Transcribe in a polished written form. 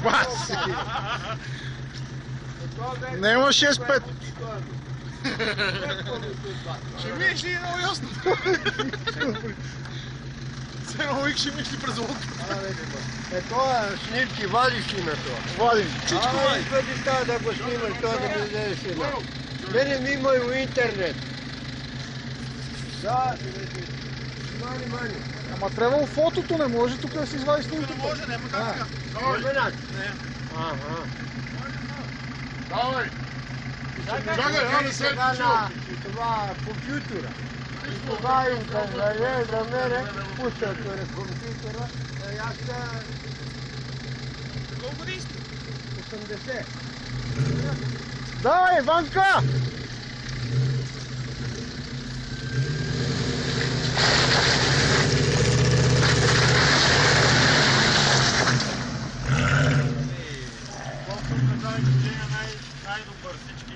Баси! Нема 6-5. Ще мисли много ясно. Все едно вик ще мисли през лодка. Това снимки вадиш ли на това? Вадим. Всичко вади. Какво ти става да го снимаш, това да ми дадеш една? Мене ми има и в интернет. Да, мани. Ама трябва фотото, не може тук да си извади снимката. Не може, няма как. Не. Ага. Давай. Чакай, не се сега на това компютъра. И кога им да даде за мене, пуска на компютъра, аз Колко години сте? 80. Давай, Ванка! Най-добър всички.